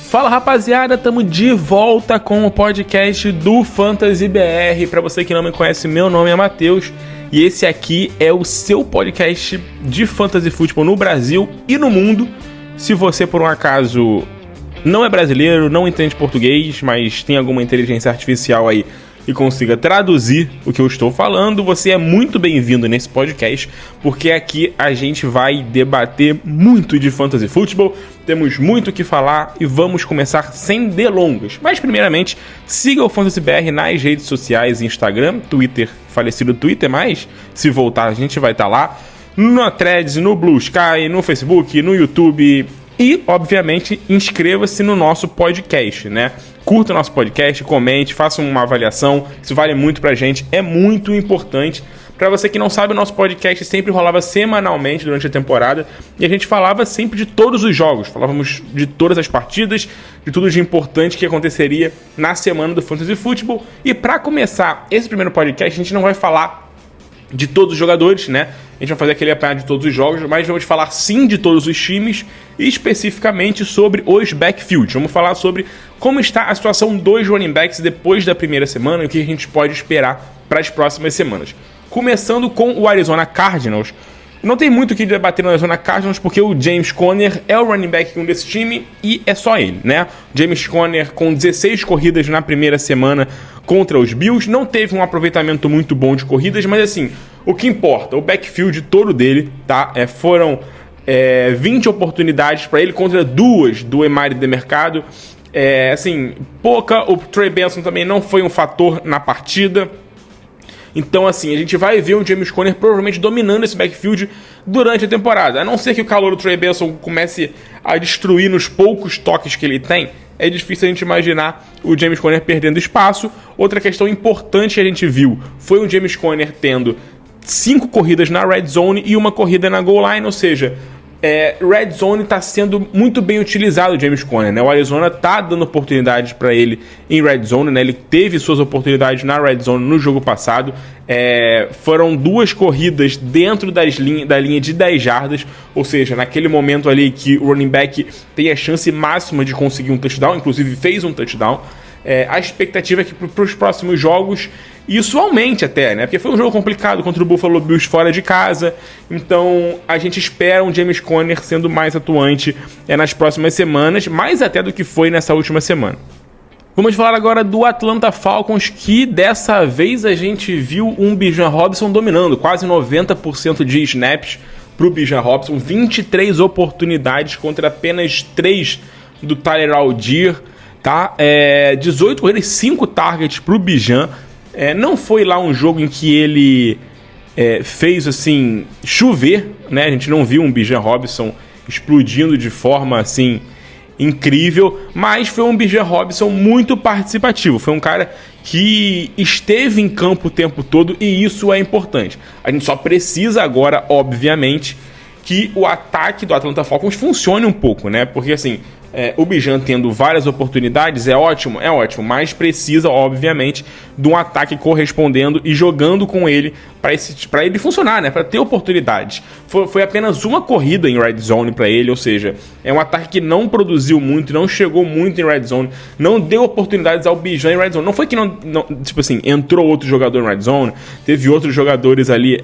Fala rapaziada, tamo de volta com o podcast do Fantasy BR. Pra você que não me conhece, meu nome é Matheus e esse aqui é o seu podcast de Fantasy Futebol no Brasil e no mundo. Se você por um acaso não é brasileiro, não entende português, mas tem alguma inteligência artificial aí e consiga traduzir o que eu estou falando, você é muito bem-vindo nesse podcast, porque aqui a gente vai debater muito de Fantasy Futebol, temos muito o que falar e vamos começar sem delongas. Mas primeiramente, siga o Fantasy BR nas redes sociais, Instagram, Twitter, falecido Twitter, mas se voltar a gente vai estar lá, na Threads, no Blue Sky, no Facebook, no YouTube. E, obviamente, inscreva-se no nosso podcast, né? Curta o nosso podcast, comente, faça uma avaliação. Isso vale muito pra gente, é muito importante. Pra você que não sabe, o nosso podcast sempre rolava semanalmente durante a temporada. E a gente falava sempre de todos os jogos. Falávamos de todas as partidas, de tudo de importante que aconteceria na semana do Fantasy Futebol. E pra começar esse primeiro podcast, a gente não vai falar de todos os jogadores, né? A gente vai fazer aquele apanhado de todos os jogos, mas vamos falar sim de todos os times e especificamente sobre os backfields. Vamos falar sobre como está a situação dos running backs depois da primeira semana e o que a gente pode esperar para as próximas semanas. Começando com o Arizona Cardinals. Não tem muito o que debater no Arizona Cardinals porque o James Conner é o running back desse time e é só ele, né? James Conner com 16 corridas na primeira semana contra os Bills, não teve um aproveitamento muito bom de corridas, mas assim, o que importa, o backfield todo dele, tá? Foram 20 oportunidades para ele contra 2 do Emari Demercado. Assim, pouca, o Trey Benson também não foi um fator na partida. Então, assim, a gente vai ver o James Conner provavelmente dominando esse backfield durante a temporada. A não ser que o calor do Trey Benson comece a destruir nos poucos toques que ele tem, é difícil a gente imaginar o James Conner perdendo espaço. Outra questão importante que a gente viu foi o James Conner tendo 5 corridas na Red Zone e 1 corrida na Goal Line, ou seja, Red Zone está sendo muito bem utilizado o James Conner, né? O Arizona está dando oportunidades para ele em Red Zone, né? Ele teve suas oportunidades na Red Zone no jogo passado. Foram 2 corridas dentro da linha de 10 jardas, ou seja, naquele momento ali que o running back tem a chance máxima de conseguir um touchdown, inclusive fez um touchdown. A expectativa é que para os próximos jogos isso aumente até, né? Porque foi um jogo complicado contra o Buffalo Bills fora de casa. Então a gente espera um James Conner sendo mais atuante nas próximas semanas, mais até do que foi nessa última semana. Vamos falar agora do Atlanta Falcons, que dessa vez a gente viu um Bijan Robinson dominando, quase 90% de snaps para o Bijan Robinson, 23 oportunidades contra apenas 3 do Tyler Allgeier. Tá? 18 corridas, 5 targets pro Bijan. Não foi lá um jogo em que ele fez assim chover, né? A gente não viu um Bijan Robinson explodindo de forma assim incrível, mas foi um Bijan Robinson muito participativo. Foi um cara que esteve em campo o tempo todo e isso é importante. A gente só precisa agora, obviamente, que o ataque do Atlanta Falcons funcione um pouco, né? Porque assim, o Bijan tendo várias oportunidades é ótimo, mas precisa, obviamente, de um ataque correspondendo e jogando com ele para ele funcionar, né? Para ter oportunidades. Foi apenas 1 corrida em Red Zone para ele, ou seja, é um ataque que não produziu muito, não chegou muito em Red Zone, não deu oportunidades ao Bijan em Red Zone. Não foi que não tipo assim, entrou outro jogador em Red Zone, teve outros jogadores ali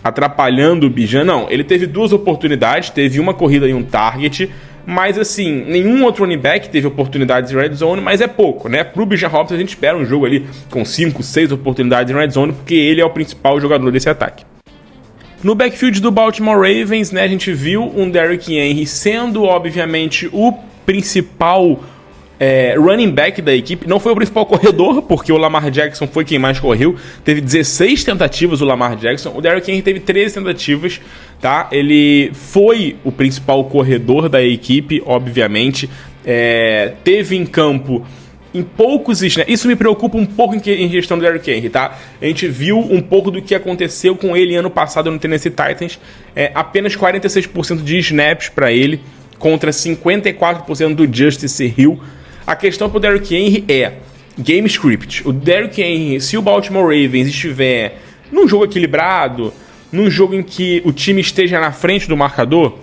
atrapalhando o Bijan, não. Ele teve 2 oportunidades, teve 1 corrida e um target. Mas assim, nenhum outro running back teve oportunidades em Red Zone, mas é pouco, né? Pro Bijan Robinson a gente espera um jogo ali com 5, 6 oportunidades em Red Zone, porque ele é o principal jogador desse ataque. No backfield do Baltimore Ravens, né, a gente viu um Derrick Henry sendo, obviamente, o principal running back da equipe. Não foi o principal corredor, porque o Lamar Jackson foi quem mais correu. Teve 16 tentativas o Lamar Jackson. O Derrick Henry teve 13 tentativas, tá? Ele foi o principal corredor da equipe, obviamente. Teve em campo em poucos snaps. Isso me preocupa um pouco em gestão do Derrick Henry, tá? A gente viu um pouco do que aconteceu com ele ano passado no Tennessee Titans. Apenas 46% de snaps para ele, contra 54% do Justice Hill. A questão pro Derrick Henry é game script. O Derrick Henry, se o Baltimore Ravens estiver num jogo equilibrado, num jogo em que o time esteja na frente do marcador,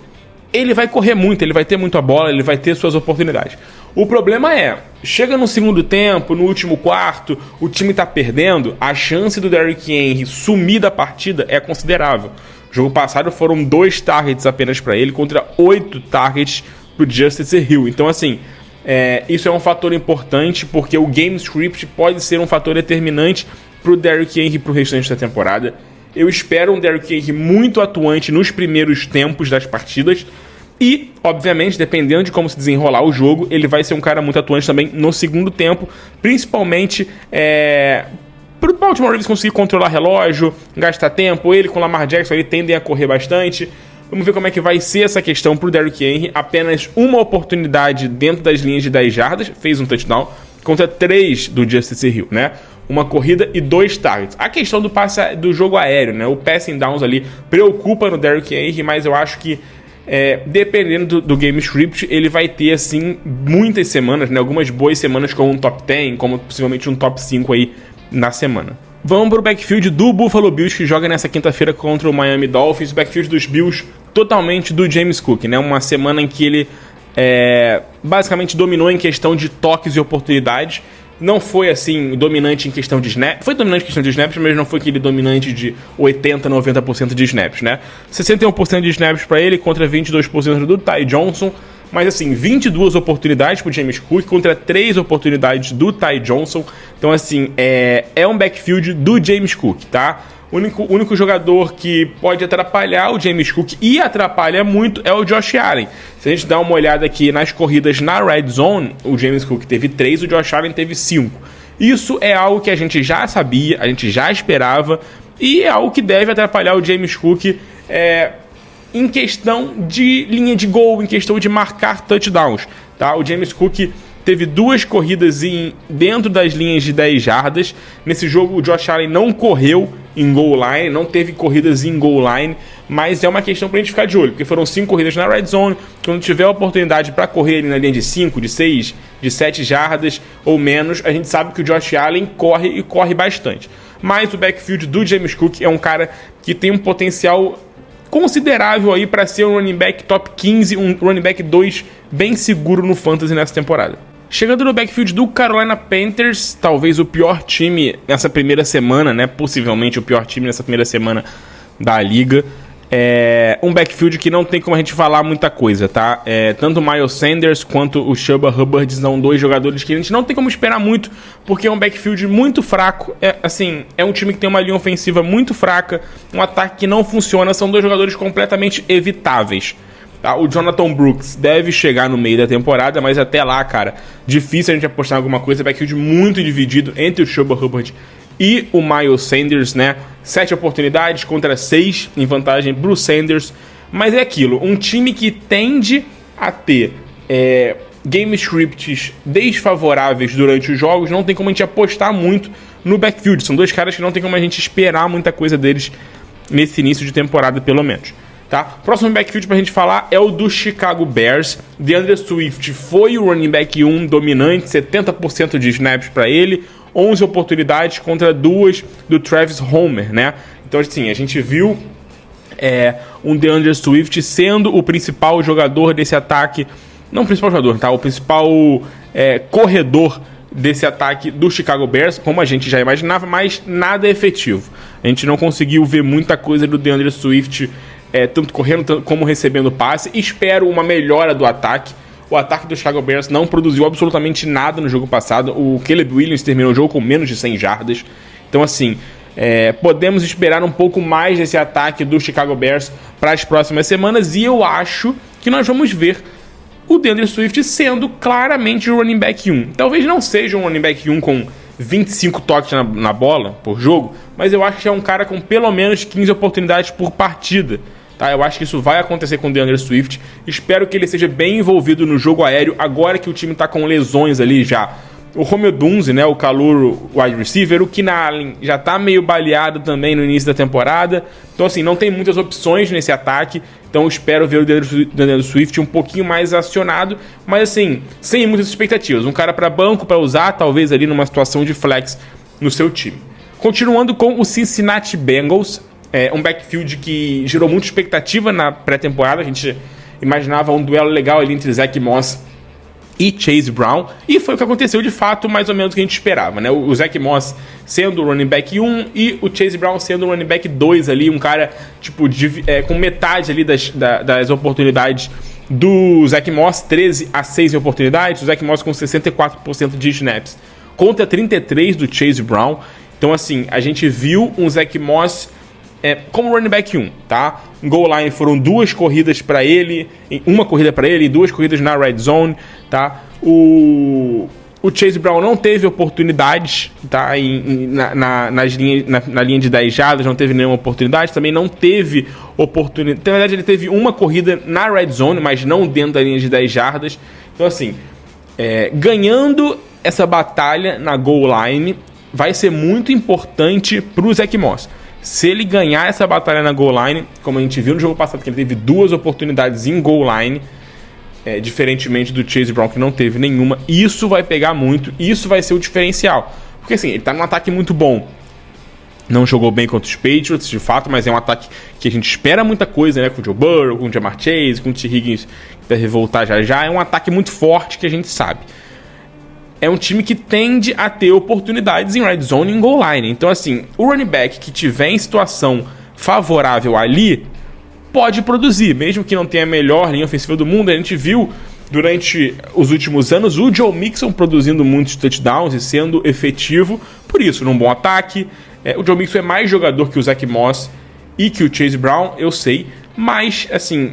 ele vai correr muito, ele vai ter muita bola, ele vai ter suas oportunidades. O problema é, chega no segundo tempo, no último quarto, o time tá perdendo, a chance do Derrick Henry sumir da partida é considerável. No jogo passado foram 2 targets apenas para ele, contra 8 targets pro Justice Hill. Então, assim, isso é um fator importante, porque o game script pode ser um fator determinante pro Derrick Henry pro restante da temporada. Eu espero um Derrick Henry muito atuante nos primeiros tempos das partidas. E, obviamente, dependendo de como se desenrolar o jogo, ele vai ser um cara muito atuante também no segundo tempo. Principalmente para o Baltimore Ravens conseguir controlar relógio, gastar tempo. Ele com o Lamar Jackson ele tendem a correr bastante. Vamos ver como é que vai ser essa questão para o Derrick Henry. Apenas uma oportunidade dentro das linhas de 10 jardas, fez um touchdown, contra 3 do Justice Hill, né? Uma corrida e 2 targets. A questão do jogo aéreo, né? O passing downs ali preocupa no Derrick Henry, mas eu acho que dependendo do game script, ele vai ter, assim, muitas semanas, né? Algumas boas semanas com um top 10, como possivelmente um top 5 aí na semana. Vamos para o backfield do Buffalo Bills, que joga nessa quinta-feira contra o Miami Dolphins. O backfield dos Bills totalmente do James Cook, né? Uma semana em que ele basicamente dominou em questão de toques e oportunidades. Não foi, assim, dominante em questão de snaps. Foi dominante em questão de snaps, mas não foi aquele dominante de 80%, 90% de snaps, né? 61% de snaps para ele contra 22% do Ty Johnson. Mas, assim, 22 oportunidades pro James Cook contra 3 oportunidades do Ty Johnson. Então, assim, é um backfield do James Cook, tá? O único jogador que pode atrapalhar o James Cook e atrapalha muito é o Josh Allen. Se a gente dá uma olhada aqui nas corridas na Red Zone, o James Cook teve 3, o Josh Allen teve 5. Isso é algo que a gente já sabia, a gente já esperava, e é algo que deve atrapalhar o James Cook em questão de linha de gol, em questão de marcar touchdowns. Tá? O James Cook teve 2 corridas dentro das linhas de 10 jardas. Nesse jogo o Josh Allen não correu em goal line, não teve corridas em goal line, mas é uma questão pra gente ficar de olho, porque foram 5 corridas na red zone. Quando tiver a oportunidade para correr ali na linha de 5, de 6, de 7 jardas ou menos, a gente sabe que o Josh Allen corre e corre bastante. Mas o backfield do James Cook é um cara que tem um potencial considerável aí para ser um running back top 15, um running back 2 bem seguro no fantasy nessa temporada. Chegando no backfield do Carolina Panthers, talvez o pior time nessa primeira semana, né? Possivelmente o pior time nessa primeira semana da liga. Um backfield que não tem como a gente falar muita coisa, tá? Tanto o Miles Sanders quanto o Chuba Hubbard são 2 jogadores que a gente não tem como esperar muito, porque é um backfield muito fraco. É um time que tem uma linha ofensiva muito fraca, um ataque que não funciona, são 2 jogadores completamente evitáveis. Tá? O Jonathan Brooks deve chegar no meio da temporada, mas até lá, cara, difícil a gente apostar em alguma coisa. Backfield muito dividido entre o Chuba Hubbard e o Miles Sanders, né? 7 oportunidades contra 6 em vantagem pro Sanders. Mas é aquilo, um time que tende a ter game scripts desfavoráveis durante os jogos, não tem como a gente apostar muito no backfield. São 2 caras que não tem como a gente esperar muita coisa deles nesse início de temporada, pelo menos. Tá? Próximo backfield pra gente falar é o do Chicago Bears. DeAndre Swift foi o running back 1 dominante, 70% de snaps para ele, 11 oportunidades contra 2 do Travis Homer, né? Então, assim, a gente viu um DeAndre Swift sendo o principal jogador desse ataque, não o principal jogador, tá? O principal corredor desse ataque do Chicago Bears, como a gente já imaginava, mas nada efetivo. A gente não conseguiu ver muita coisa do DeAndre Swift tanto correndo como recebendo passe. Espero uma melhora do ataque. O ataque do Chicago Bears não produziu absolutamente nada no jogo passado. O Caleb Williams terminou o jogo com menos de 100 jardas. Então, assim, podemos esperar um pouco mais desse ataque do Chicago Bears para as próximas semanas. E eu acho que nós vamos ver o DeAndre Swift sendo claramente o running back 1. Talvez não seja um running back 1 com 25 toques na bola por jogo, mas eu acho que é um cara com pelo menos 15 oportunidades por partida. Tá? Eu acho que isso vai acontecer com o DeAndre Swift. Espero que ele seja bem envolvido no jogo aéreo, agora que o time está com lesões ali já. O Romeo Dunze, né, o calouro wide receiver, o Keenan Allen já está meio baleado também no início da temporada. Então, assim, não tem muitas opções nesse ataque. Então, eu espero ver o DeAndre Swift um pouquinho mais acionado, mas, assim, sem muitas expectativas. Um cara para banco, para usar, talvez ali numa situação de flex no seu time. Continuando com o Cincinnati Bengals, um backfield que gerou muita expectativa na pré-temporada. A gente imaginava um duelo legal ali entre Zach Moss e Chase Brown, e foi o que aconteceu de fato, mais ou menos o que a gente esperava, né? O Zach Moss sendo o running back 1 e o Chase Brown sendo o running back 2 ali, um cara tipo com metade ali das oportunidades do Zach Moss, 13 a 6 em oportunidades, o Zach Moss com 64% de snaps contra 33 do Chase Brown. Então assim, a gente viu um Zach Moss como running back 1, tá? Goal line foram 2 corridas para ele, uma corrida para ele e 2 corridas na red zone, tá? O Chase Brown não teve oportunidades, tá? Na linha de 10 jardas, não teve nenhuma oportunidade, também não teve oportunidade. Na verdade, ele teve uma corrida na red zone, mas não dentro da linha de 10 jardas. Então, assim, ganhando essa batalha na goal line vai ser muito importante pro Zach Moss. Se ele ganhar essa batalha na goal line, como a gente viu no jogo passado, que ele teve 2 oportunidades em goal line, diferentemente do Chase Brown, que não teve nenhuma, isso vai pegar muito, isso vai ser o diferencial. Porque assim, ele tá num ataque muito bom. Não jogou bem contra os Patriots, de fato, mas é um ataque que a gente espera muita coisa, né? Com o Joe Burrow, com o Ja'Marr Chase, com o T. Higgins, que deve voltar já já. É um ataque muito forte que a gente sabe. É um time que tende a ter oportunidades em red zone e em goal line. Então, assim, o running back que tiver em situação favorável ali, pode produzir. Mesmo que não tenha a melhor linha ofensiva do mundo, a gente viu durante os últimos anos o Joe Mixon produzindo muitos touchdowns e sendo efetivo. Por isso, num bom ataque. O Joe Mixon é mais jogador que o Zach Moss e que o Chase Brown, eu sei. Mas, assim,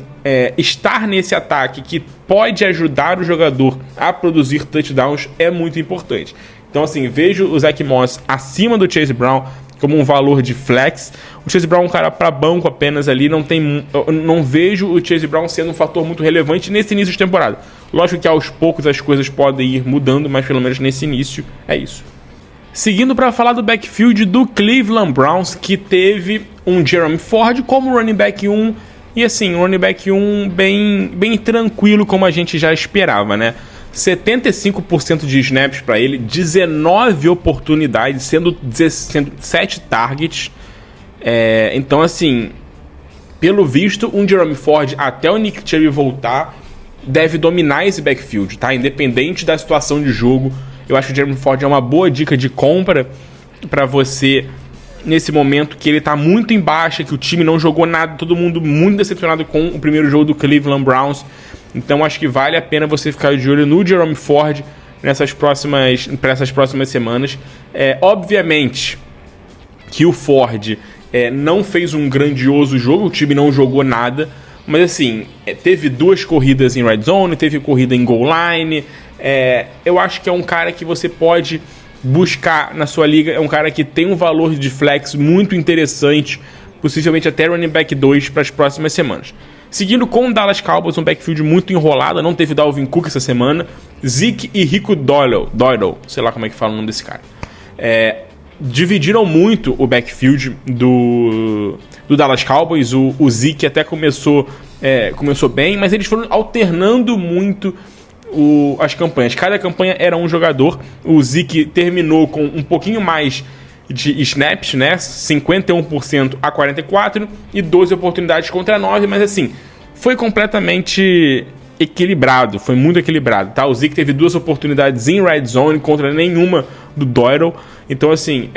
estar nesse ataque que pode ajudar o jogador a produzir touchdowns é muito importante. Então, assim, vejo o Zach Moss acima do Chase Brown como um valor de flex. O Chase Brown é um cara para banco apenas ali. Não vejo o Chase Brown sendo um fator muito relevante nesse início de temporada. Lógico que aos poucos as coisas podem ir mudando, mas pelo menos nesse início é isso. Seguindo para falar do backfield do Cleveland Browns, que teve um Jerome Ford como running back 1. E assim, running back 1 bem tranquilo, como a gente já esperava, né? 75% de snaps para ele, 19 oportunidades, sendo 7 targets. Então, assim, pelo visto, um Jerome Ford, até o Nick Chubb voltar, deve dominar esse backfield, tá? Independente da situação de jogo. Eu acho que o Jerome Ford é uma boa dica de compra para você nesse momento que ele tá muito em baixa, que o time não jogou nada, todo mundo muito decepcionado com o primeiro jogo do Cleveland Browns. Então acho que vale a pena você ficar de olho no Jerome Ford para essas próximas semanas. Obviamente que o Ford não fez um grandioso jogo, o time não jogou nada, mas assim, teve 2 corridas em red zone, teve corrida em goal line. Eu acho que é um cara que você pode buscar na sua liga, é um cara que tem um valor de flex muito interessante, possivelmente até running back 2 para as próximas semanas. Seguindo com o Dallas Cowboys, um backfield muito enrolado, não teve Dalvin Cook essa semana, Zeke e Rico Doyle, sei lá como é que fala o nome desse cara, dividiram muito o backfield do Dallas Cowboys. O Zeke até começou bem, mas eles foram alternando muito as campanhas. Cada campanha era um jogador. O Zeke terminou com um pouquinho mais de snaps, né? 51% a 44% e 12 oportunidades contra 9, mas assim, foi completamente equilibrado, foi muito equilibrado, tá? O Zeke teve 2 oportunidades em red zone contra nenhuma do Doyle. Então assim,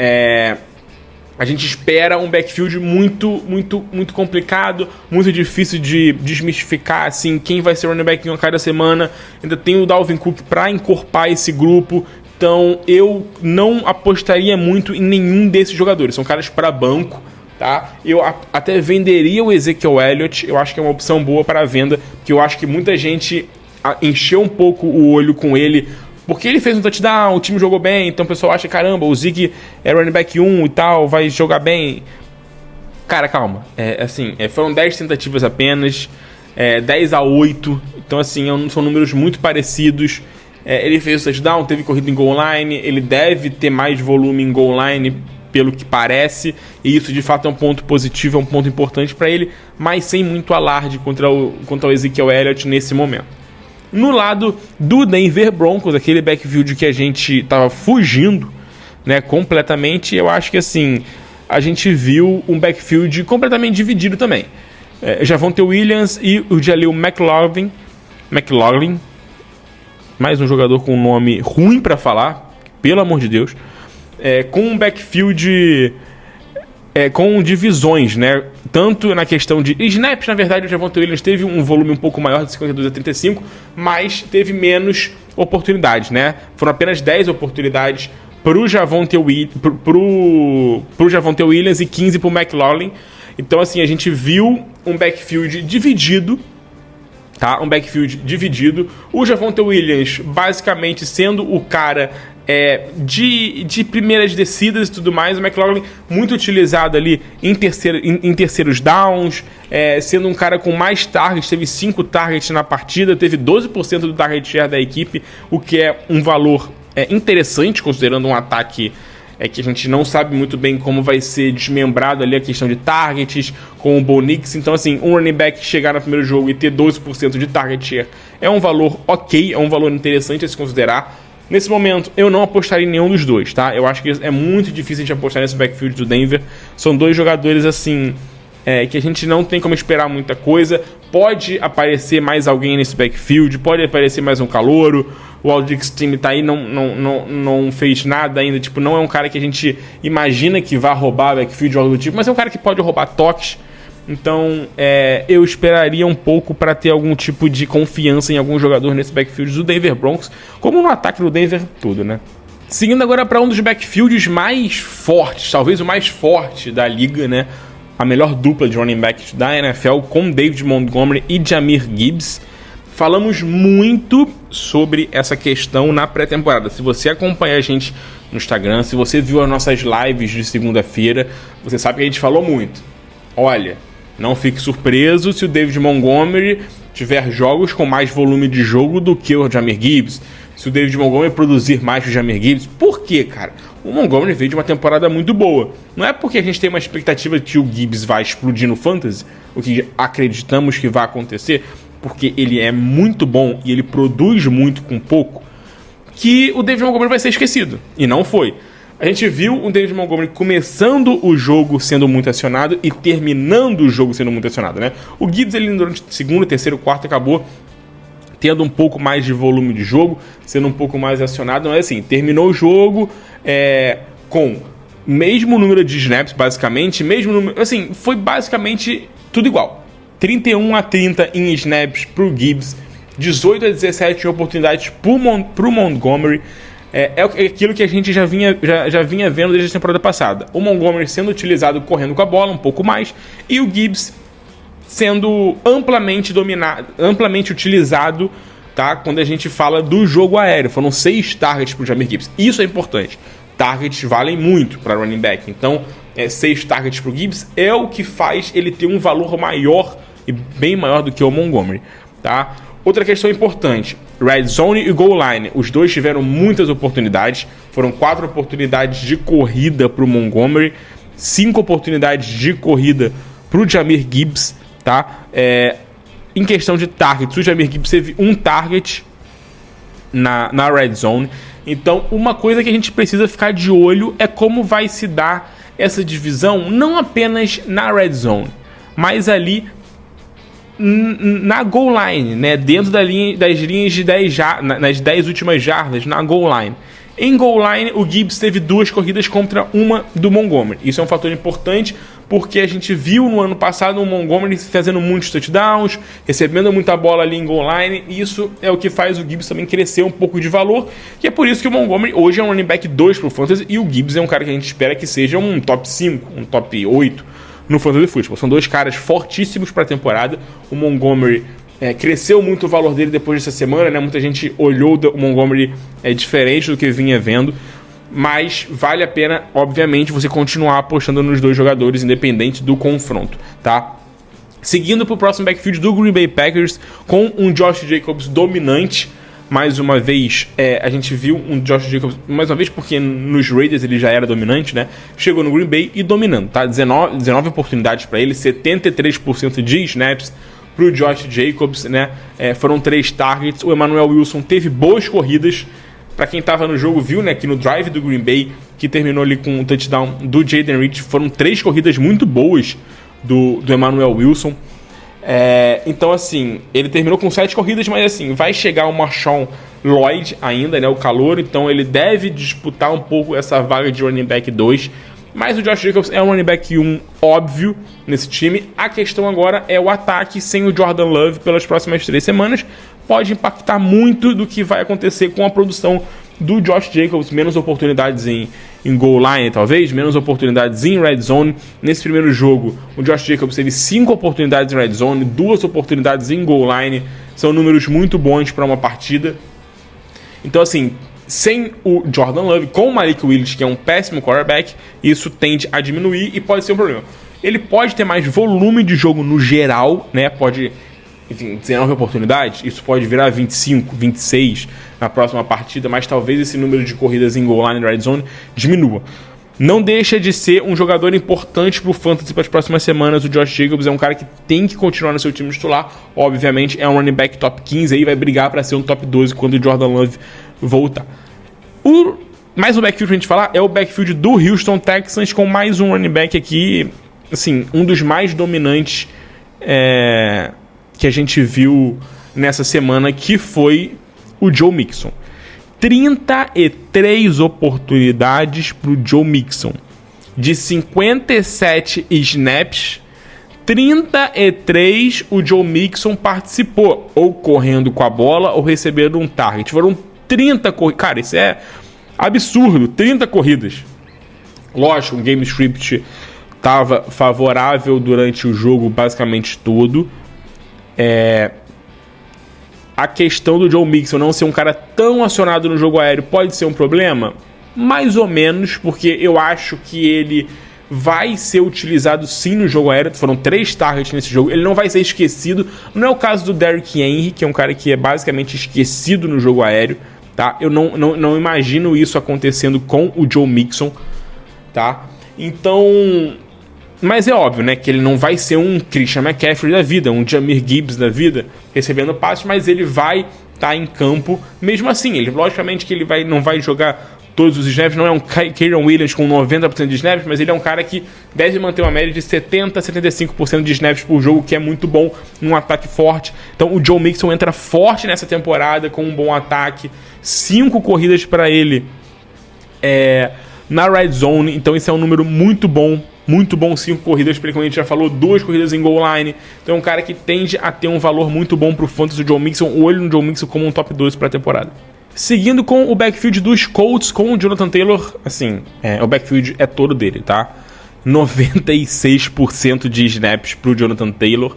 a gente espera um backfield muito complicado, muito difícil de desmistificar, assim, quem vai ser running back em cada semana. Ainda tem o Dalvin Cook para encorpar esse grupo, então eu não apostaria muito em nenhum desses jogadores, são caras para banco, tá? Eu até venderia o Ezekiel Elliott, eu acho que é uma opção boa para a venda, porque eu acho que muita gente encheu um pouco o olho com ele, porque ele fez um touchdown, o time jogou bem, então o pessoal acha, caramba, o Zeke é running back 1 e tal, vai jogar bem. Cara, calma. Foram 10 tentativas apenas, 10-8, então assim, são números muito parecidos. Ele fez o touchdown, teve corrida em goal line, ele deve ter mais volume em goal line, pelo que parece, e isso de fato é um ponto positivo, é um ponto importante para ele, mas sem muito alarde contra o Ezekiel Elliott nesse momento. No lado do Denver Broncos, aquele backfield que a gente tava fugindo, né, completamente, eu acho que assim, a gente viu um backfield completamente dividido também. Javonte Williams e o Jaleel McLaughlin, mais um jogador com um nome ruim para falar, pelo amor de Deus, com um backfield com divisões, né? Tanto na questão de snaps, na verdade o Javonte Williams teve um volume um pouco maior de 52 a 35, mas teve menos oportunidades, né? Foram apenas 10 oportunidades pro Javonte Williams e 15 pro McLaughlin. Então, assim, a gente viu um backfield dividido, tá? Um backfield dividido. O Javonte Williams, basicamente, sendo o cara de primeiras descidas e tudo mais. O McLaughlin, muito utilizado ali em terceiros downs, sendo um cara com mais targets. Teve 5 targets na partida, teve 12% do target share da equipe, o que é um valor interessante, considerando um ataque que a gente não sabe muito bem como vai ser desmembrado ali a questão de targets com o Bo Nix. Então, assim, um running back chegar no primeiro jogo e ter 12% de target share é um valor ok, é um valor interessante a se considerar. Nesse momento, eu não apostaria em nenhum dos dois, tá? Eu acho que é muito difícil a gente apostar nesse backfield do Denver. São dois jogadores, assim, que a gente não tem como esperar muita coisa. Pode aparecer mais alguém nesse backfield, pode aparecer mais um calouro. O Aldrich Stream tá aí, não fez nada ainda. Tipo, não é um cara que a gente imagina que vá roubar backfield ou algo do tipo, mas é um cara que pode roubar toques. Então, eu esperaria um pouco para ter algum tipo de confiança em algum jogador nesse backfield do Denver Broncos, como no ataque do Denver tudo, né? Seguindo agora para um dos backfields mais fortes, talvez o mais forte da liga, né? A melhor dupla de running backs da NFL, com David Montgomery e Jahmyr Gibbs. Falamos muito sobre essa questão na pré-temporada. Se você acompanha a gente no Instagram, se você viu as nossas lives de segunda-feira, você sabe que a gente falou muito. Olha, não fique surpreso se o David Montgomery tiver jogos com mais volume de jogo do que o Jahmyr Gibbs. Se o David Montgomery produzir mais que o Jahmyr Gibbs. Por quê, cara? O Montgomery veio de uma temporada muito boa. Não é porque a gente tem uma expectativa que o Gibbs vai explodir no Fantasy, o que acreditamos que vai acontecer, porque ele é muito bom e ele produz muito com pouco, que o David Montgomery vai ser esquecido. E não foi. A gente viu o David Montgomery começando o jogo sendo muito acionado e terminando o jogo sendo muito acionado, né? O Gibbs, ele durante o segundo, terceiro, quarto, acabou tendo um pouco mais de volume de jogo, sendo um pouco mais acionado. Mas assim, terminou o jogo com mesmo número de snaps, basicamente, mesmo número, assim, foi basicamente tudo igual. 31 a 30 em snaps pro Gibbs, 18 a 17 em oportunidades pro Montgomery. É aquilo que a gente já vinha vendo desde a temporada passada. O Montgomery sendo utilizado correndo com a bola um pouco mais, e o Gibbs sendo amplamente utilizado, tá? Quando a gente fala do jogo aéreo. Foram 6 targets pro Jahmyr Gibbs. Isso é importante. Targets valem muito para running back. Então, 6 targets pro Gibbs é o que faz ele ter um valor maior e bem maior do que o Montgomery, tá? Outra questão importante, Red Zone e Goal Line, os dois tiveram muitas oportunidades, foram 4 oportunidades de corrida para o Montgomery, 5 oportunidades de corrida para o Jahmyr Gibbs, tá? Em questão de targets, o Jahmyr Gibbs teve um target na Red Zone. Então, uma coisa que a gente precisa ficar de olho é como vai se dar essa divisão, não apenas na Red Zone, mas ali na goal line, né? Dentro das linhas de 10 nas 10 últimas jardas, na goal line. Em goal line, o Gibbs teve 2 corridas contra uma do Montgomery. Isso é um fator importante, porque a gente viu no ano passado o Montgomery fazendo muitos touchdowns, recebendo muita bola ali em goal line. E isso é o que faz o Gibbs também crescer um pouco de valor, e é por isso que o Montgomery hoje é um running back 2 pro Fantasy, e o Gibbs é um cara que a gente espera que seja um top 5, um top 8 no Fantasy Football. São 2 caras fortíssimos para a temporada. O Montgomery cresceu muito o valor dele depois dessa semana, né? Muita gente olhou o Montgomery diferente do que vinha vendo, mas vale a pena, obviamente, você continuar apostando nos 2 jogadores, independente do confronto, tá? Seguindo para o próximo backfield do Green Bay Packers, com um Josh Jacobs dominante. Mais uma vez, a gente viu um Josh Jacobs, mais uma vez porque nos Raiders ele já era dominante, né? Chegou no Green Bay e dominando, tá? 19 oportunidades para ele, 73% de snaps pro Josh Jacobs, né? Foram 3 targets. O Emmanuel Wilson teve boas corridas. Para quem tava no jogo, viu, né? Que no drive do Green Bay, que terminou ali com um touchdown do Jaden Reed, foram 3 corridas muito boas do Emmanuel Wilson. Então, assim, ele terminou com 7 corridas, mas assim, vai chegar o Marshawn Lloyd ainda, né, o calouro, então ele deve disputar um pouco essa vaga de running back 2, mas o Josh Jacobs é um running back 1 óbvio nesse time. A questão agora é o ataque sem o Jordan Love pelas próximas 3 semanas, pode impactar muito do que vai acontecer com a produção do Josh Jacobs, menos oportunidades em goal line, talvez, menos oportunidades em red zone. Nesse primeiro jogo, o Josh Jacobs teve 5 oportunidades em red zone, 2 oportunidades em goal line, são números muito bons para uma partida. Então, assim, sem o Jordan Love, com o Malik Willis, que é um péssimo quarterback, isso tende a diminuir e pode ser um problema. Ele pode ter mais volume de jogo no geral, né? Pode, enfim, 19 oportunidades, isso pode virar 25, 26 na próxima partida, mas talvez esse número de corridas em goal line e red zone diminua. Não deixa de ser um jogador importante para o Fantasy para as próximas semanas. O Josh Jacobs é um cara que tem que continuar no seu time titular. Obviamente é um running back top 15, aí vai brigar para ser um top 12 quando o Jordan Love voltar. Mais um backfield pra gente falar é o backfield do Houston Texans, com mais um running back aqui, assim, um dos mais dominantes que a gente viu nessa semana, que foi o Joe Mixon. 33 oportunidades pro Joe Mixon. De 57 snaps, 33 o Joe Mixon participou, ou correndo com a bola, ou recebendo um target. Foram 30 corridas. Cara, isso é absurdo. 30 corridas. Lógico, o game script estava favorável durante o jogo basicamente todo. A questão do Joe Mixon não ser um cara tão acionado no jogo aéreo pode ser um problema? Mais ou menos, porque eu acho que ele vai ser utilizado sim no jogo aéreo. Foram 3 targets nesse jogo. Ele não vai ser esquecido. Não é o caso do Derrick Henry, que é um cara que é basicamente esquecido no jogo aéreo, tá? Eu não imagino isso acontecendo com o Joe Mixon, tá? Então, mas é óbvio, né, que ele não vai ser um Christian McCaffrey da vida, um Jahmyr Gibbs da vida, recebendo passes, mas ele vai estar em campo mesmo assim. Ele, logicamente que ele não vai jogar todos os snaps, não é um Kyren Williams com 90% de snaps, mas ele é um cara que deve manter uma média de 70% a 75% de snaps por jogo, que é muito bom num ataque forte. Então o Joe Mixon entra forte nessa temporada com um bom ataque, 5 corridas para ele na red zone, então esse é um número muito bom, 5 corridas para ele, como a gente já falou, 2 corridas em goal line. Então é um cara que tende a ter um valor muito bom pro fantasy do Joe Mixon. O olho no Joe Mixon como um top 12 para a temporada. Seguindo com o backfield dos Colts, com o Jonathan Taylor, assim, o backfield é todo dele, tá? 96% de snaps pro Jonathan Taylor.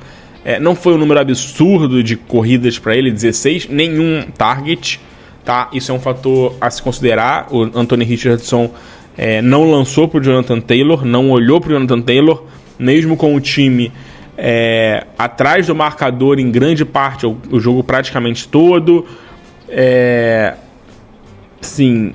Não foi um número absurdo de corridas para ele, 16, nenhum target, tá? Isso é um fator a se considerar. O Anthony Richardson não lançou pro Jonathan Taylor, não olhou pro Jonathan Taylor, mesmo com o time atrás do marcador em grande parte, o jogo praticamente todo. Sim,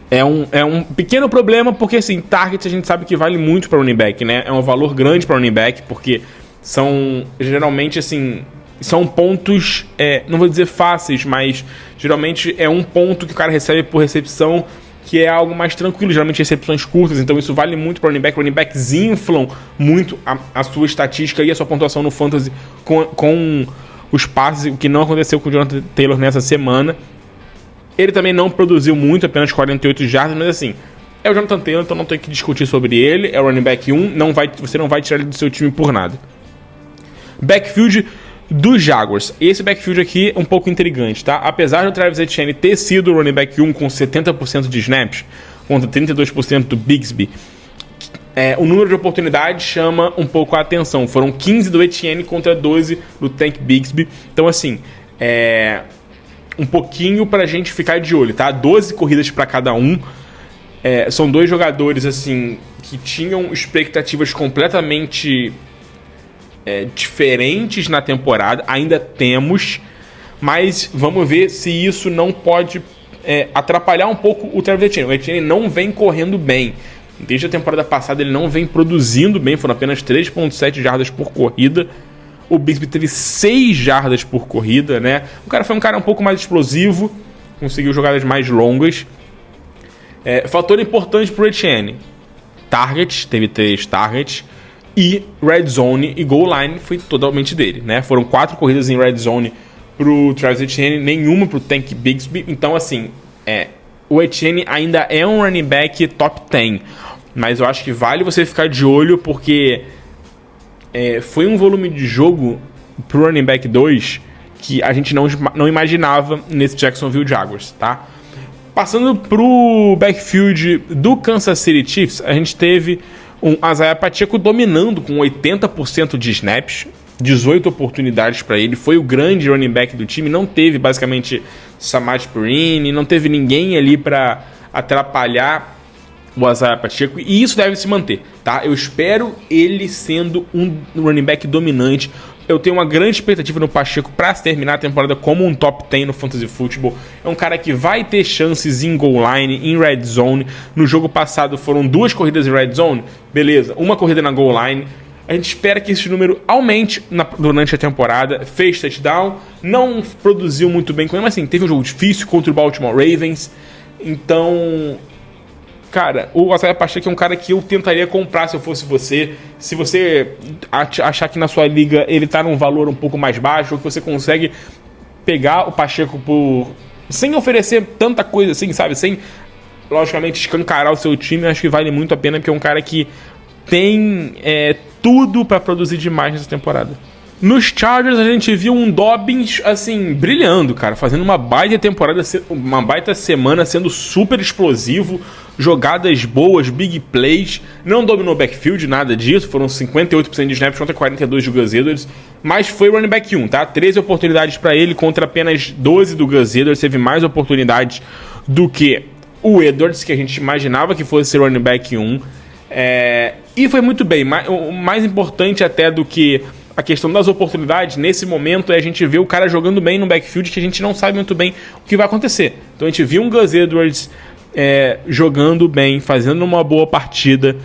é um pequeno problema, porque assim, target a gente sabe que vale muito para running back, né? É um valor grande para running back, porque são geralmente assim, são pontos, não vou dizer fáceis, mas geralmente é um ponto que o cara recebe por recepção, que é algo mais tranquilo, geralmente recepções curtas, então isso vale muito para running back. Running backs inflam muito a sua estatística e a sua pontuação no fantasy com os passes, o que não aconteceu com o Jonathan Taylor nessa semana. Ele também não produziu muito, apenas 48 jardas, mas assim, é o Jonathan Taylor, então não tem que discutir sobre ele. É o running back 1, você não vai tirar ele do seu time por nada. Backfield dos Jaguars. Esse backfield aqui é um pouco intrigante, tá? Apesar do Travis Etienne ter sido o running back 1 com 70% de snaps, contra 32% do Bigsby, o número de oportunidades chama um pouco a atenção. Foram 15 do Etienne contra 12 do Tank Bigsby. Então, assim, um pouquinho pra gente ficar de olho, tá? 12 corridas para cada um. São 2 jogadores, assim, que tinham expectativas completamente diferentes na temporada. Ainda temos, mas vamos ver se isso não pode atrapalhar um pouco o Travis Etienne. O Etienne não vem correndo bem. Desde a temporada passada ele não vem produzindo bem, foram apenas 3.7 jardas por corrida. O Bigsby teve 6 jardas por corrida, né? O cara foi um cara um pouco mais explosivo, conseguiu jogadas mais longas. Fator importante pro Etienne: targets, teve 3 targets. E Red Zone e Goal Line foi totalmente dele, né? Foram 4 corridas em Red Zone pro Travis Etienne, nenhuma pro Tank Bigsby. Então, assim, o Etienne ainda é um running back top 10. Mas eu acho que vale você ficar de olho, porque foi um volume de jogo pro running back 2 que a gente não imaginava nesse Jacksonville Jaguars, tá? Passando pro backfield do Kansas City Chiefs, a gente teve um Isaiah Pacheco dominando com 80% de snaps, 18 oportunidades para ele, foi o grande running back do time, não teve basicamente Samaje Perine, não teve ninguém ali para atrapalhar o Isaiah Pacheco, e isso deve se manter, tá? Eu espero ele sendo um running back dominante. Eu tenho uma grande expectativa no Pacheco para terminar a temporada como um top 10 no Fantasy Football. É um cara que vai ter chances em goal line, em red zone. No jogo passado foram 2 corridas em red zone, beleza, uma corrida na goal line. A gente espera que esse número aumente durante a temporada. Fez touchdown, não produziu muito bem com ele, mas assim, teve um jogo difícil contra o Baltimore Ravens. Então, cara, o Isaiah Pacheco é um cara que eu tentaria comprar se eu fosse você. Se você achar que na sua liga ele tá num valor um pouco mais baixo, ou que você consegue pegar o Pacheco sem oferecer tanta coisa assim, sabe? Sem, logicamente, escancarar o seu time, acho que vale muito a pena, porque é um cara que tem tudo pra produzir demais nessa temporada. Nos Chargers a gente viu um Dobbins, assim, brilhando, cara, fazendo uma baita temporada, uma baita semana, sendo super explosivo, jogadas boas, big plays, não dominou backfield, nada disso, foram 58% de snaps contra 42% do Gus Edwards, mas foi running back 1, tá? 13 oportunidades pra ele contra apenas 12 do Gus Edwards, teve mais oportunidades do que o Edwards, que a gente imaginava que fosse ser running back 1, e foi muito bem. O mais importante até do que a questão das oportunidades, nesse momento, é a gente ver o cara jogando bem no backfield, que a gente não sabe muito bem o que vai acontecer. Então a gente viu um Gus Edwards jogando bem, fazendo uma boa partida,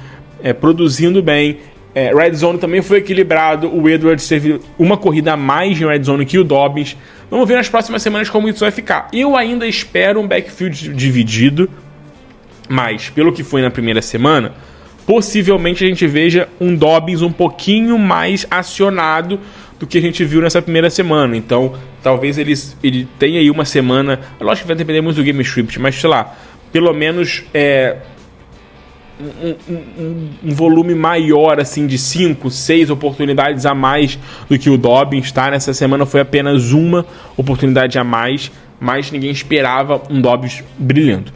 produzindo bem. Red Zone também foi equilibrado. O Edwards teve uma corrida a mais em Red Zone que o Dobbins. Vamos ver nas próximas semanas como isso vai ficar. Eu ainda espero um backfield dividido, mas pelo que foi na primeira semana, possivelmente a gente veja um Dobbins um pouquinho mais acionado do que a gente viu nessa primeira semana. Então, talvez ele tenha aí uma semana... Lógico que vai depender muito do game script, mas sei lá, pelo menos um volume maior, assim, de 5, 6 oportunidades a mais do que o Dobbins, tá? Nessa semana foi apenas uma oportunidade a mais, mas ninguém esperava um Dobbins brilhando.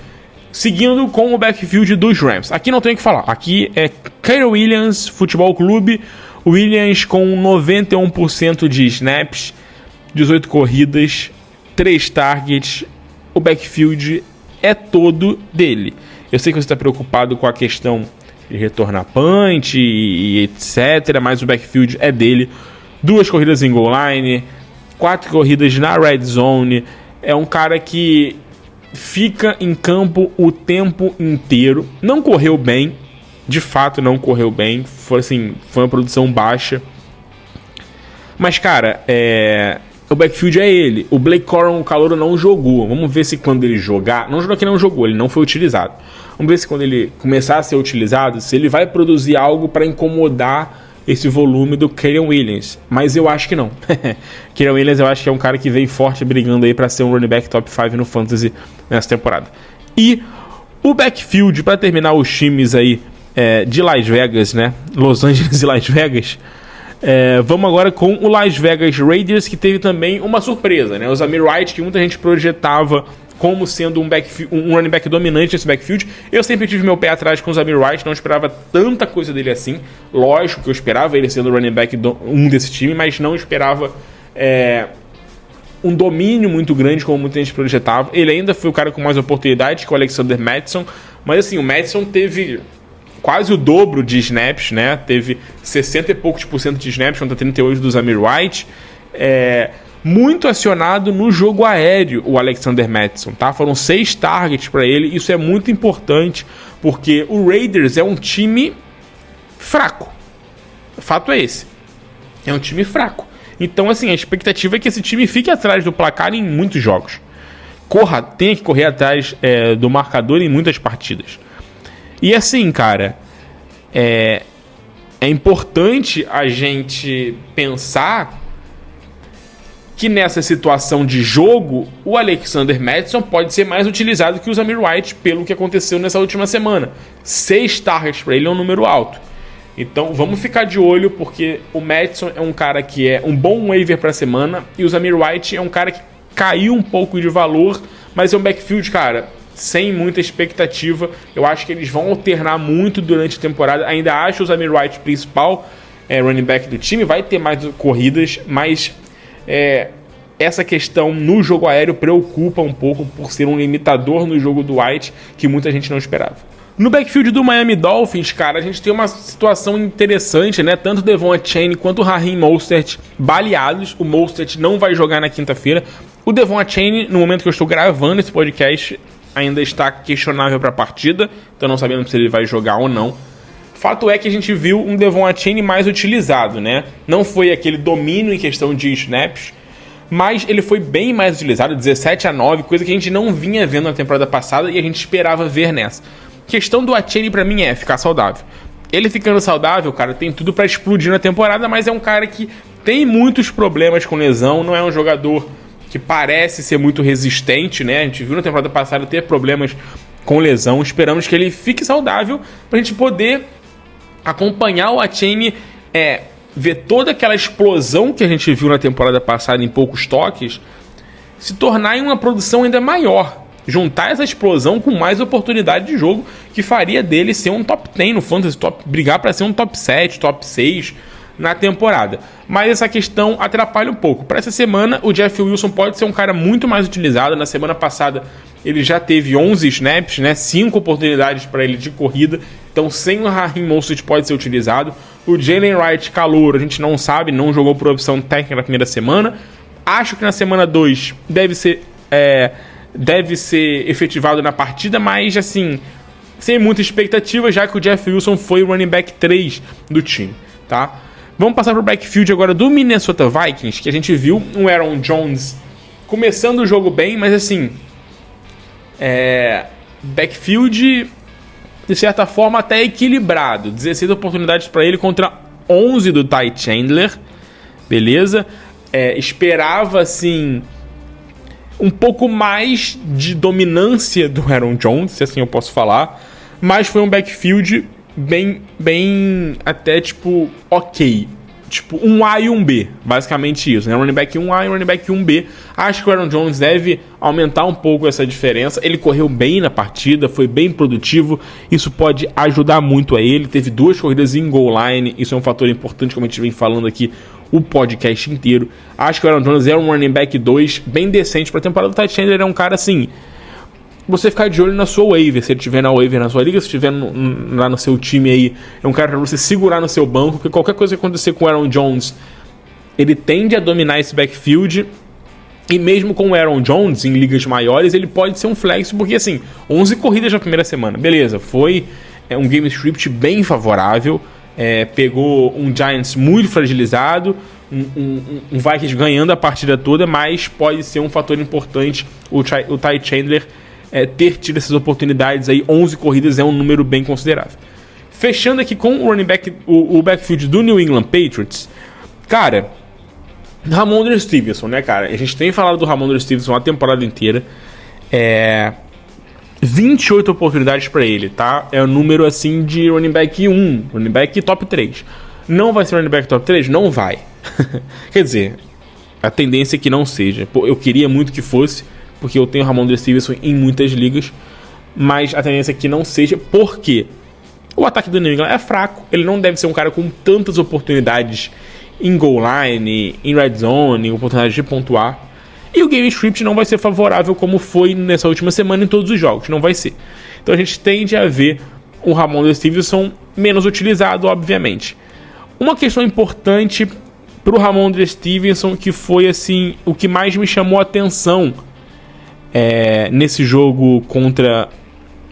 Seguindo com o backfield dos Rams. Aqui não tem o que falar. Aqui é Kyren Williams, Futebol Clube. Williams com 91% de snaps, 18 corridas, 3 targets. O backfield é todo dele. Eu sei que você está preocupado com a questão de retornar punch e etc. Mas o backfield é dele. 2 corridas em goal line, 4 corridas na red zone. É um cara que fica em campo o tempo inteiro. Não correu bem, de fato não correu bem. Foi uma produção baixa. Mas, cara, o backfield é ele. O Blake Corum, o calouro, não jogou. Vamos ver se quando ele jogar... Não jogou que não jogou, ele não foi utilizado. Vamos ver se quando ele começar a ser utilizado, se ele vai produzir algo para incomodar esse volume do Kyren Williams, mas eu acho que não. Kyren Williams eu acho que é um cara que vem forte brigando aí para ser um running back top 5 no Fantasy nessa temporada. E o backfield, para terminar os times aí de Las Vegas, né? Los Angeles e Las Vegas. Vamos agora com o Las Vegas Raiders, que teve também uma surpresa, né? O Zamir White, que muita gente projetava como sendo um running back dominante nesse backfield. Eu sempre tive meu pé atrás com o Zamir White, não esperava tanta coisa dele assim. Lógico que eu esperava ele sendo o running back desse time, mas não esperava um domínio muito grande como muita gente projetava. Ele ainda foi o cara com mais oportunidades que o Alexander Mattison, mas assim, o Mattison teve quase o dobro de snaps, né? Teve 60 e poucos por cento de snaps contra 38 do Zamir White. Muito acionado no jogo aéreo o Alexander Mattison, tá? Foram 6 targets para ele. Isso é muito importante porque o Raiders é um time fraco. O fato é esse. É um time fraco. Então, assim, a expectativa é que esse time fique atrás do placar em muitos jogos. Tenha que correr atrás do marcador em muitas partidas. E assim, cara, é importante a gente pensar que nessa situação de jogo, o Alexander Mattison pode ser mais utilizado que o Zamir White pelo que aconteceu nessa última semana. 6 targets para ele é um número alto. Então vamos ficar de olho, porque o Mattison é um cara que é um bom waiver para a semana e o Zamir White é um cara que caiu um pouco de valor, mas é um backfield, cara, sem muita expectativa. Eu acho que eles vão alternar muito durante a temporada. Ainda acho o Zamir White principal running back do time, vai ter mais corridas, mas essa questão no jogo aéreo preocupa um pouco por ser um limitador no jogo do White que muita gente não esperava. No backfield do Miami Dolphins, cara, a gente tem uma situação interessante, né? Tanto o Devon Achane quanto o Raheem Mostert baleados. O Mostert não vai jogar na quinta-feira. O Devon Achane, no momento que eu estou gravando esse podcast, ainda está questionável para a partida, então não sabendo se ele vai jogar ou não. Fato é que a gente viu um Devon Achane mais utilizado, né? Não foi aquele domínio em questão de snaps, mas ele foi bem mais utilizado, 17-9, coisa que a gente não vinha vendo na temporada passada e a gente esperava ver nessa. A questão do Achane pra mim é ficar saudável. Ele ficando saudável, cara, tem tudo pra explodir na temporada, mas é um cara que tem muitos problemas com lesão, não é um jogador que parece ser muito resistente, né? A gente viu na temporada passada ter problemas com lesão. Esperamos que ele fique saudável pra gente poder acompanhar o Achane, ver toda aquela explosão que a gente viu na temporada passada em poucos toques se tornar em uma produção ainda maior. Juntar essa explosão com mais oportunidade de jogo que faria dele ser um top 10 no Fantasy, brigar para ser um top 7, top 6 na temporada. Mas essa questão atrapalha um pouco. Para essa semana, o Jeff Wilson pode ser um cara muito mais utilizado. Na semana passada, ele já teve 11 snaps, né? 5 oportunidades para ele de corrida. Então, sem o Raheem Mostert pode ser utilizado. O Jalen Wright, calouro, a gente não sabe, não jogou por opção técnica na primeira semana. Acho que na semana 2 deve ser efetivado na partida, mas assim, sem muita expectativa, já que o Jeff Wilson foi o running back 3 do time, tá? Vamos passar para o backfield agora do Minnesota Vikings, que a gente viu um Aaron Jones começando o jogo bem, mas assim, backfield de certa forma até equilibrado. 16 oportunidades para ele contra 11 do Ty Chandler, beleza? Esperava assim um pouco mais de dominância do Aaron Jones, se assim eu posso falar, mas foi um backfield bem até tipo ok, tipo um A e um B, basicamente isso, né? Running back 1A e running back 1B. Acho que o Aaron Jones deve aumentar um pouco essa diferença. Ele correu bem na partida, foi bem produtivo, isso pode ajudar muito a ele. Teve 2 corridas em goal line, isso é um fator importante, como a gente vem falando aqui o podcast inteiro. Acho que o Aaron Jones é um running back 2 bem decente para a temporada. O Ty Chandler é um cara assim, você ficar de olho na sua waiver, se ele tiver na waiver na sua liga, se tiver lá no seu time aí, é um cara para você segurar no seu banco, porque qualquer coisa que acontecer com o Aaron Jones, ele tende a dominar esse backfield, e mesmo com o Aaron Jones em ligas maiores, ele pode ser um flex, porque assim, 11 corridas na primeira semana, beleza, foi um game script bem favorável, pegou um Giants muito fragilizado, um Vikings ganhando a partida toda, mas pode ser um fator importante o Ty Chandler ter tido essas oportunidades aí. 11 corridas é um número bem considerável. Fechando aqui com o running back, o backfield do New England Patriots, cara, Rhamondre Stevenson, né, cara? A gente tem falado do Rhamondre Stevenson a temporada inteira. 28 oportunidades para ele, tá? É um número assim de running back 1, running back top 3. Não vai ser running back top 3? Não vai. Quer dizer, a tendência é que não seja. Eu queria muito que fosse, porque eu tenho o Rhamondre Stevenson em muitas ligas, mas a tendência é que não seja, porque o ataque do New England é fraco, ele não deve ser um cara com tantas oportunidades em goal line, em red zone, em oportunidades de pontuar, e o game script não vai ser favorável como foi nessa última semana em todos os jogos, não vai ser. Então a gente tende a ver o Rhamondre Stevenson menos utilizado, obviamente. Uma questão importante para o Rhamondre Stevenson, que foi assim o que mais me chamou a atenção nesse jogo contra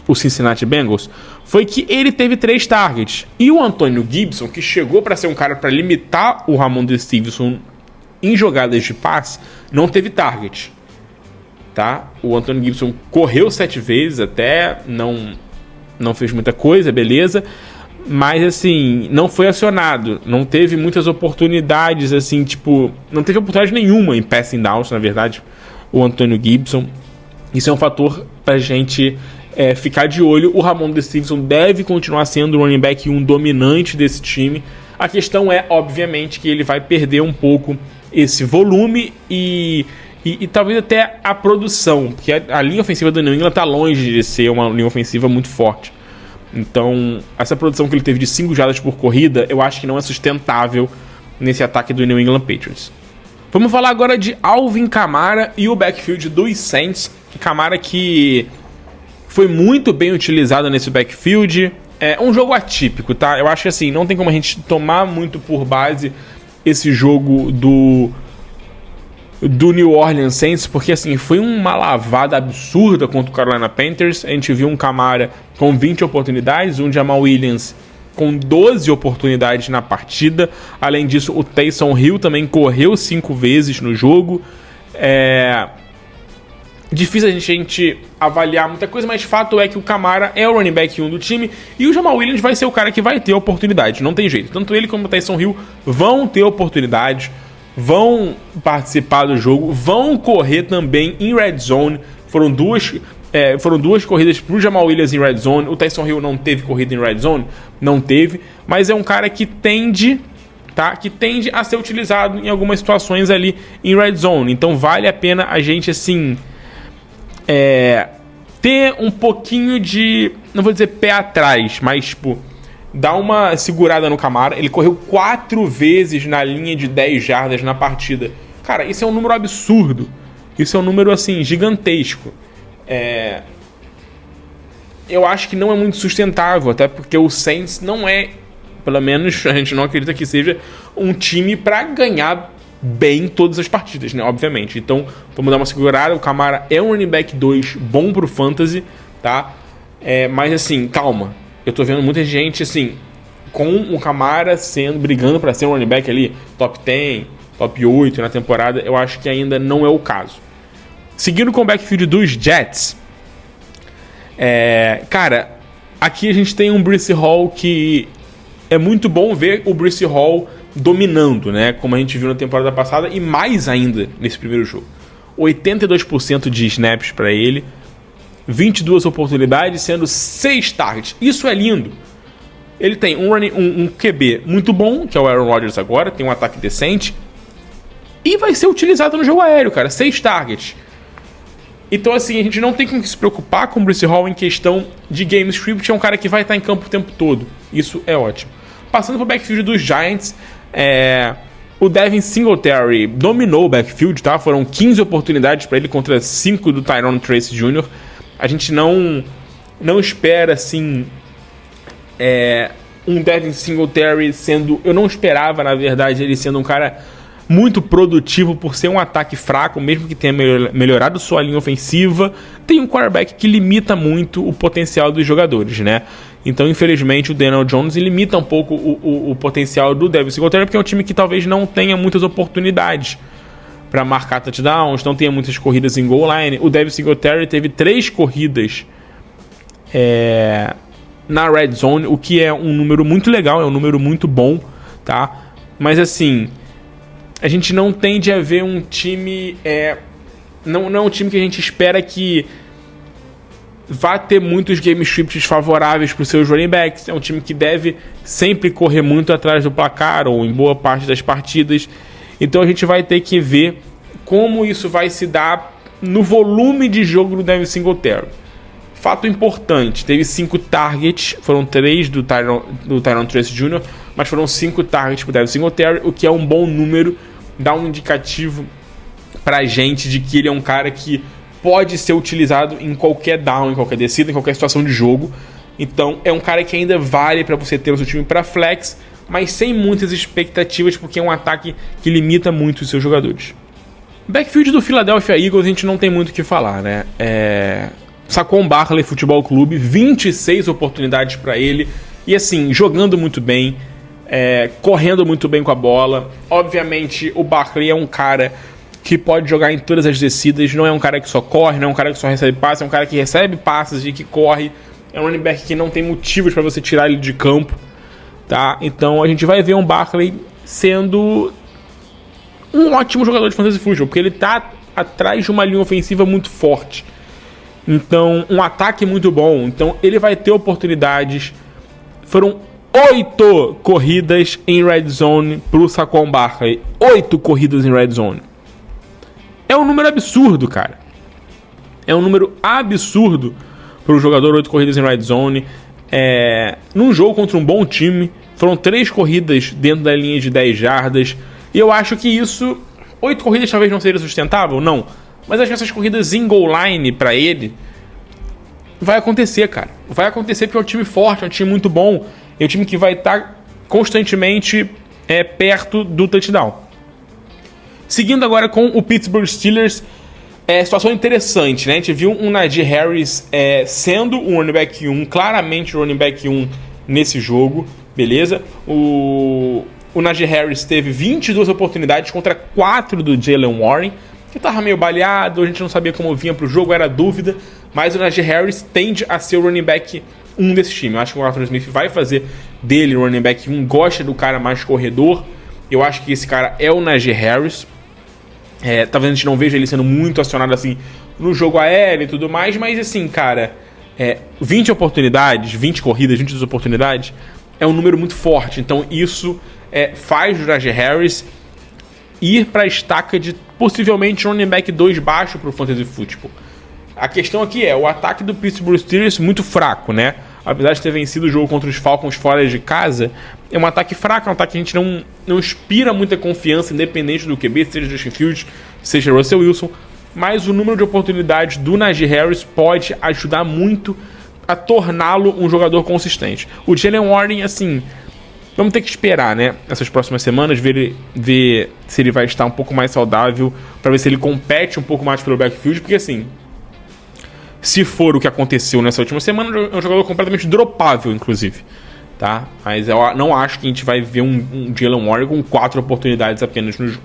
o Cincinnati Bengals, foi que ele teve 3 targets. E o Antonio Gibson, que chegou para ser um cara para limitar o Rhamondre Stevenson em jogadas de passe, não teve target, tá? O Antonio Gibson correu 7 vezes, até não fez muita coisa, beleza, mas assim, não foi acionado, não teve muitas oportunidades, assim, tipo, não teve oportunidade nenhuma em passing downs, na verdade, o Antonio Gibson. Isso é um fator pra gente ficar de olho. O Rhamondre Stevenson deve continuar sendo o running back 1 dominante desse time. A questão é, obviamente, que ele vai perder um pouco esse volume e talvez até a produção, porque a linha ofensiva do New England está longe de ser uma linha ofensiva muito forte. Então, essa produção que ele teve de 5 jardas por corrida, eu acho que não é sustentável nesse ataque do New England Patriots. Vamos falar agora de Alvin Kamara e o backfield dos Saints. Kamara que foi muito bem utilizado nesse backfield. É um jogo atípico, tá? Eu acho que assim, não tem como a gente tomar muito por base esse jogo do New Orleans Saints, porque assim, foi uma lavada absurda contra o Carolina Panthers. A gente viu um Kamara com 20 oportunidades, um Jamal Williams com 12 oportunidades na partida. Além disso, o Taysom Hill também correu 5 vezes no jogo. Difícil a gente avaliar muita coisa, mas fato é que o Kamara é o running back 1 do time e o Jamal Williams vai ser o cara que vai ter oportunidade, não tem jeito. Tanto ele como o Taysom Hill vão ter oportunidade, vão participar do jogo, vão correr também em red zone. Foram duas corridas pro Jamal Williams em red zone. O Taysom Hill não teve corrida em red zone, não teve, mas é um cara que tende a ser utilizado em algumas situações ali em red zone. Então vale a pena a gente assim ter um pouquinho de, não vou dizer pé atrás, mas tipo, dar uma segurada no Kamara. Ele correu 4 vezes na linha de 10 jardas na partida. Cara, isso é um número absurdo. Isso é um número assim gigantesco. Eu acho que não é muito sustentável, até porque o Saints não é, pelo menos a gente não acredita que seja um time para ganhar bem todas as partidas, né? Obviamente. Então, vamos dar uma segurada. O Kamara é um running back 2 bom pro fantasy, tá? Mas assim, calma. Eu tô vendo muita gente assim, com o Kamara brigando para ser um running back ali, top 10, top 8 na temporada. Eu acho que ainda não é o caso. Seguindo com o backfield dos Jets, cara, aqui a gente tem um Breece Hall que é muito bom ver o Breece Hall dominando, né? Como a gente viu na temporada passada e mais ainda nesse primeiro jogo. 82% de snaps para ele, 22 oportunidades, sendo 6 targets. Isso é lindo. Ele tem um QB muito bom, que é o Aaron Rodgers agora, tem um ataque decente e vai ser utilizado no jogo aéreo, cara. 6 targets. Então, assim, a gente não tem que se preocupar com o Breece Hall em questão de game script. É um cara que vai estar em campo o tempo todo. Isso é ótimo. Passando para o backfield dos Giants, o Devin Singletary dominou o backfield, tá? Foram 15 oportunidades para ele contra 5 do Tyrone Trace Jr. A gente não espera, assim, um Devin Singletary sendo... Eu não esperava, na verdade, ele sendo um cara muito produtivo por ser um ataque fraco, mesmo que tenha melhorado sua linha ofensiva. Tem um quarterback que limita muito o potencial dos jogadores, né? Então, infelizmente, o Daniel Jones limita um pouco o potencial do Devin Singletary, porque é um time que talvez não tenha muitas oportunidades para marcar touchdowns, não tenha muitas corridas em goal line. O Devin Singletary teve 3 corridas na red zone, o que é um número muito legal, é um número muito bom, tá? Mas assim, a gente não tende a ver um time... não é um time que a gente espera que vai ter muitos game scripts favoráveis para os seus running backs. É um time que deve sempre correr muito atrás do placar, ou em boa parte das partidas. Então a gente vai ter que ver como isso vai se dar no volume de jogo do Devin Singletary. Fato importante, teve 5 targets, foram 3 do Tyrone Trace Jr., mas foram 5 targets para o Devin Singletary, o que é um bom número, dá um indicativo pra gente de que ele é um cara que pode ser utilizado em qualquer down, em qualquer descida, em qualquer situação de jogo. Então é um cara que ainda vale para você ter o seu time para flex, mas sem muitas expectativas, porque é um ataque que limita muito os seus jogadores. Backfield do Philadelphia Eagles a gente não tem muito o que falar, né? Saquon Barkley Futebol Clube, 26 oportunidades para ele, e assim, jogando muito bem, correndo muito bem com a bola. Obviamente o Barkley é um cara que pode jogar em todas as descidas, não é um cara que só corre, não é um cara que só recebe passes, é um cara que recebe passes e que corre. É um running back que não tem motivos para você tirar ele de campo. tá? Então a gente vai ver um Barkley sendo um ótimo jogador de fantasy football, porque ele tá atrás de uma linha ofensiva muito forte. Então, um ataque muito bom. Então, ele vai ter oportunidades. Foram 8 corridas em red zone pro Saquon Barkley. 8 corridas em red zone. É um número absurdo, cara. É um número absurdo pro jogador, 8 corridas em red zone. Num jogo contra um bom time, foram 3 corridas dentro da linha de 10 jardas. E eu acho que isso... 8 corridas talvez não seja sustentável, não. Mas acho que essas corridas em goal line pra ele vai acontecer, cara. Vai acontecer porque é um time forte, é um time muito bom. É um time que vai estar constantemente perto do touchdown. Seguindo agora com o Pittsburgh Steelers, situação interessante, né? A gente viu um Najee Harris sendo um running back 1, claramente o running back 1 nesse jogo, beleza? O Najee Harris teve 22 oportunidades contra 4 do Jaylen Warren, que tava meio baleado, a gente não sabia como vinha pro jogo, era dúvida, mas o Najee Harris tende a ser o running back 1 desse time. Eu acho que o Arthur Smith vai fazer dele o running back 1, gosta do cara mais corredor. Eu acho que esse cara é o Najee Harris. Talvez a gente não veja ele sendo muito acionado assim no jogo aéreo e tudo mais, mas assim, cara, 20 oportunidades, 20 corridas, 22 oportunidades, é um número muito forte. Então isso faz o Najee Harris ir para a estaca de possivelmente running back 2 baixo para o Fantasy Football. A questão aqui o ataque do Pittsburgh Steelers muito fraco, né? Apesar de ter vencido o jogo contra os Falcons fora de casa, é um ataque fraco, é um ataque que a gente não inspira muita confiança, independente do QB, seja Justin Fields, seja Russell Wilson, mas o número de oportunidades do Najee Harris pode ajudar muito a torná-lo um jogador consistente. O Jaylen Warren, assim, vamos ter que esperar, né? Essas próximas semanas, ver se ele vai estar um pouco mais saudável, para ver se ele compete um pouco mais pelo backfield, porque assim, se for o que aconteceu nessa última semana, é um jogador completamente dropável, inclusive, tá? Mas eu não acho que a gente vai ver um Jaylen Warren com 4 oportunidades apenas no jogo.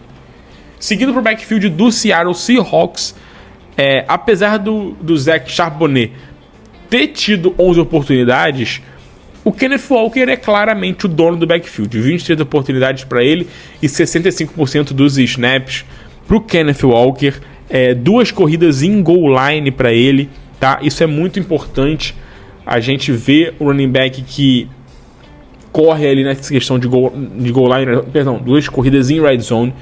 Seguindo pro backfield do Seattle Seahawks, apesar do Zach Charbonnet ter tido 11 oportunidades, o Kenneth Walker é claramente o dono do backfield. 23 oportunidades para ele e 65% dos snaps pro Kenneth Walker. 2 corridas em goal line para ele, tá? Isso é muito importante. A gente vê o running back que corre ali nessa questão de goal line, perdão, 2 corridas em red zone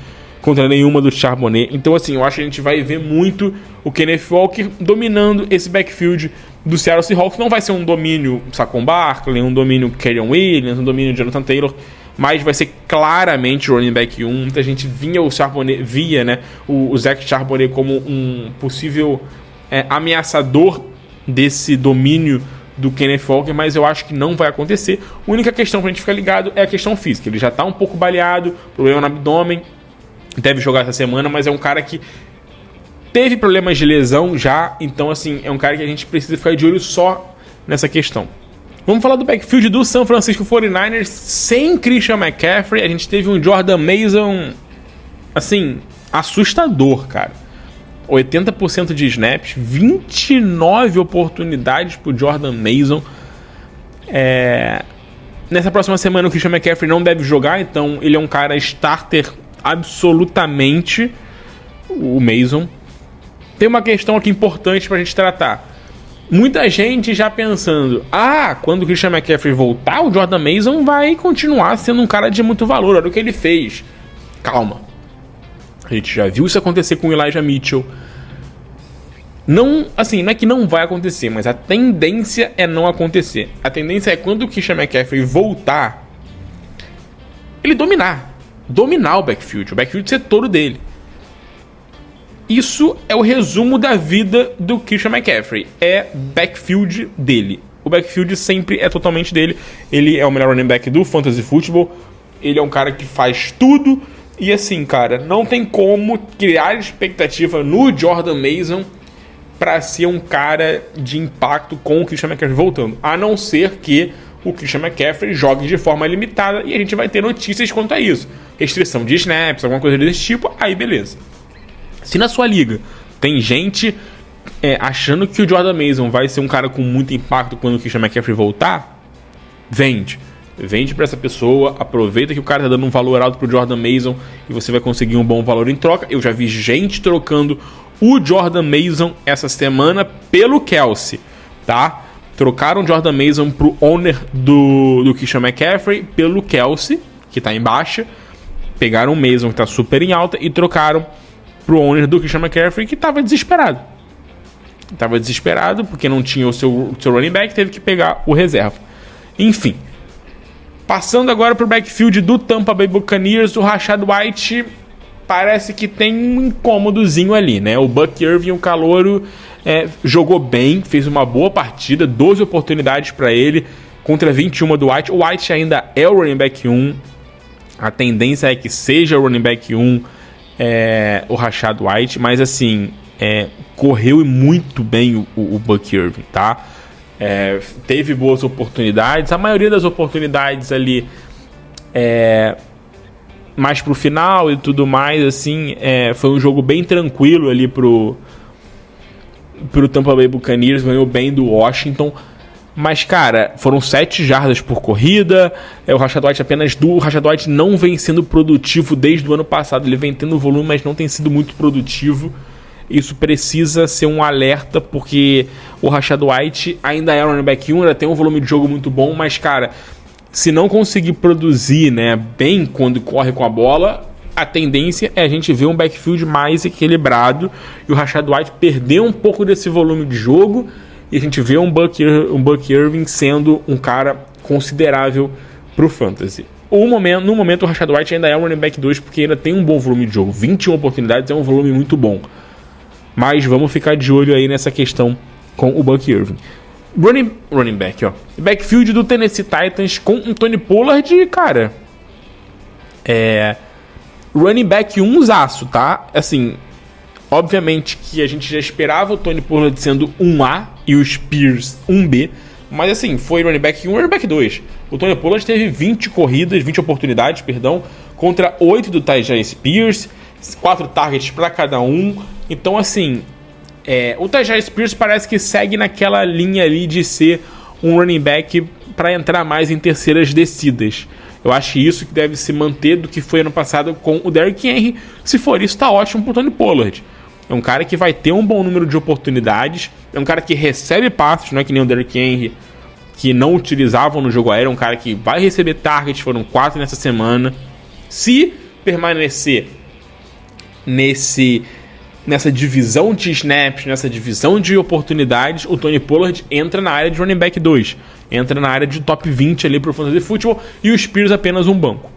contra nenhuma do Charbonnet. Então assim, eu acho que a gente vai ver muito o Kenneth Walker dominando esse backfield do Seattle Seahawks. Não vai ser um domínio Saquon Barkley, um domínio Kyren Williams, um domínio Jonathan Taylor, mas vai ser claramente o running back 1. Muita gente via o Zach Charbonnet como um possível ameaçador desse domínio do Kenneth Walker, mas eu acho que não vai acontecer. A única questão pra gente ficar ligado é a questão física. Ele já tá um pouco baleado, problema no abdômen, deve jogar essa semana, mas é um cara que teve problemas de lesão já, então assim, é um cara que a gente precisa ficar de olho só nessa questão. Vamos falar do backfield do San Francisco 49ers sem Christian McCaffrey. A gente teve um Jordan Mason, assim, assustador, cara. 80% de snaps, 29 oportunidades pro Jordan Mason. Nessa próxima semana o Christian McCaffrey não deve jogar, então ele é um cara starter absolutamente, o Mason. Tem uma questão aqui importante pra gente tratar. Muita gente já pensando, quando o Christian McCaffrey voltar, o Jordan Mason vai continuar sendo um cara de muito valor. Olha o que ele fez. Calma. A gente já viu isso acontecer com o Elijah Mitchell. Não é que não vai acontecer, mas a tendência é não acontecer. A tendência é quando o Christian McCaffrey voltar, ele dominar o backfield ser todo dele. Isso é o resumo da vida do Christian McCaffrey. É backfield dele. O backfield sempre é totalmente dele. Ele é o melhor running back do Fantasy Football. Ele é um cara que faz tudo. E assim, cara, não tem como criar expectativa no Jordan Mason para ser um cara de impacto com o Christian McCaffrey voltando. A não ser que o Christian McCaffrey jogue de forma limitada e a gente vai ter notícias quanto a isso. Restrição de snaps, alguma coisa desse tipo, aí beleza. Se na sua liga tem gente achando que o Jordan Mason vai ser um cara com muito impacto quando o Christian McCaffrey voltar, vende. vende para essa pessoa, aproveita que o cara tá dando um valor alto pro Jordan Mason e você vai conseguir um bom valor em troca. Eu já vi gente trocando o Jordan Mason essa semana pelo Kelce, tá? Trocaram o Jordan Mason pro owner do Christian McCaffrey pelo Kelce, que tá em baixa. Pegaram o Mason, que tá super em alta, e trocaram pro owner do Christian McCaffrey, que tava desesperado. Tava desesperado porque não tinha o seu running back, teve que pegar o reserva. Enfim. Passando agora pro backfield do Tampa Bay Buccaneers, o Rachaad White parece que tem um incômodozinho ali, né? O Buck Irving, o calouro, jogou bem, fez uma boa partida, 12 oportunidades para ele contra 21 do White. O White ainda é o running back 1. A tendência é que seja o running back 1 o Rachaad White, mas assim, correu muito bem o Buck Irving, tá? Teve boas oportunidades, a maioria das oportunidades ali mais pro final e tudo mais, assim, foi um jogo bem tranquilo ali pro Tampa Bay Buccaneers, ganhou bem do Washington, mas cara, foram 7 jardas por corrida, o Rachaad White o Rachaad White não vem sendo produtivo desde o ano passado, ele vem tendo volume, mas não tem sido muito produtivo. Isso precisa ser um alerta, porque o Rachaad White ainda é o running back 1, ainda tem um volume de jogo muito bom, mas, cara, se não conseguir produzir, né, bem quando corre com a bola, a tendência é a gente ver um backfield mais equilibrado e o Rachaad White perder um pouco desse volume de jogo e a gente vê um Buck Irving sendo um cara considerável pro fantasy. No momento, o Rachaad White ainda é um running back 2, porque ainda tem um bom volume de jogo. 21 oportunidades é um volume muito bom. Mas vamos ficar de olho aí nessa questão com o Buck Irving. Running back, ó. Backfield do Tennessee Titans com o Tony Pollard, cara. Running back 1zaço, tá? Assim, obviamente que a gente já esperava o Tony Pollard sendo 1A e o Spears 1B. Mas assim, foi running back 1 e running back 2. O Tony Pollard teve 20 oportunidades, contra 8 do Tyjae Spears, 4 targets para cada um. Então, assim, o Tyjae Spears parece que segue naquela linha ali de ser um running back para entrar mais em terceiras descidas. Eu acho isso que deve se manter do que foi ano passado com o Derrick Henry. Se for isso, tá ótimo pro Tony Pollard. É um cara que vai ter um bom número de oportunidades. É um cara que recebe passes, não é que nem o Derrick Henry, que não utilizavam no jogo aéreo. É um cara que vai receber targets, foram 4 nessa semana. Se permanecer nessa divisão de snaps, nessa divisão de oportunidades, o Tony Pollard entra na área de running back 2. Entra na área de top 20 ali pro Fantasy Football e o Spears apenas um banco.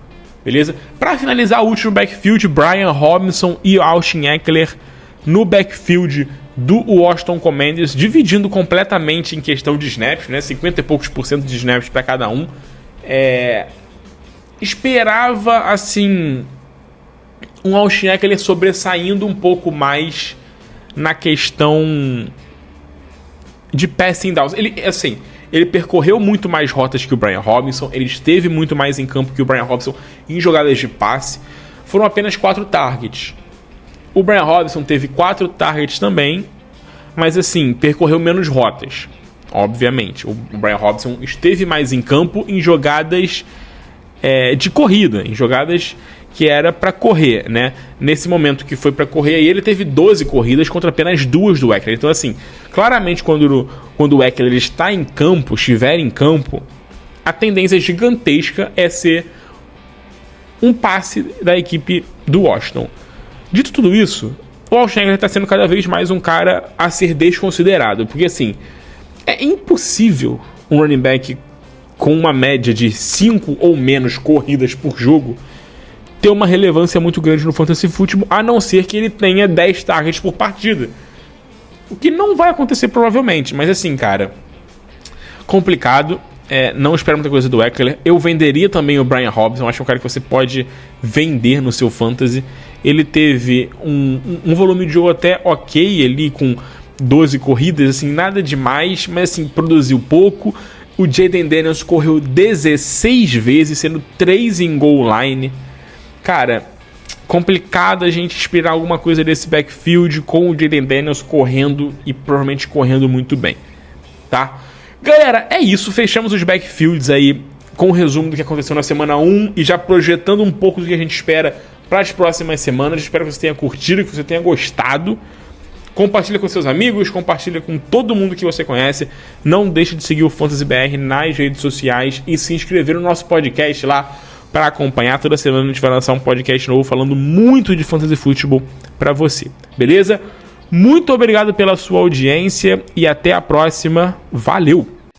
Beleza? Para finalizar o último backfield, Brian Robinson e Austin Ekeler no backfield do Washington Commanders, dividindo completamente em questão de snaps, né? 50 e poucos % de snaps para cada um. Esperava, assim, um Austin Ekeler sobressaindo um pouco mais na questão de passing downs. Ele percorreu muito mais rotas que o Brian Robinson, ele esteve muito mais em campo que o Brian Robinson em jogadas de passe. Foram apenas 4 targets. O Brian Robinson teve 4 targets também, mas assim, percorreu menos rotas, obviamente. O Brian Robinson esteve mais em campo em jogadas de corrida, em jogadas que era para correr, né? Nesse momento que foi para correr, aí ele teve 12 corridas contra apenas 2 do Ekeler. Então, assim, claramente quando o Ekeler estiver em campo, a tendência gigantesca é ser um passe da equipe do Washington. Dito tudo isso, o Austin Ekeler está sendo cada vez mais um cara a ser desconsiderado, porque assim, é impossível um running back com uma média de 5 ou menos corridas por jogo ter uma relevância muito grande no Fantasy Football, a não ser que ele tenha 10 targets por partida. O que não vai acontecer provavelmente, mas assim, cara, complicado. Não espero muita coisa do Ekeler. Eu venderia também o Brian Robinson. Acho que é um cara que você pode vender no seu Fantasy. Ele teve um volume de jogo até ok ali, com 12 corridas, assim, nada demais, mas assim, produziu pouco. O Jayden Daniels correu 16 vezes, sendo 3 em goal line. Cara, complicado a gente esperar alguma coisa desse backfield com o Jayden Daniels correndo e provavelmente correndo muito bem, tá? Galera, é isso. Fechamos os backfields aí com o resumo do que aconteceu na semana 1 e já projetando um pouco do que a gente espera para as próximas semanas. Espero que você tenha curtido, que você tenha gostado. Compartilha com seus amigos, compartilha com todo mundo que você conhece. Não deixe de seguir o Fantasy BR nas redes sociais e se inscrever no nosso podcast lá para acompanhar. Toda semana a gente vai lançar um podcast novo falando muito de Fantasy Futebol para você, beleza? Muito obrigado pela sua audiência e até a próxima. Valeu!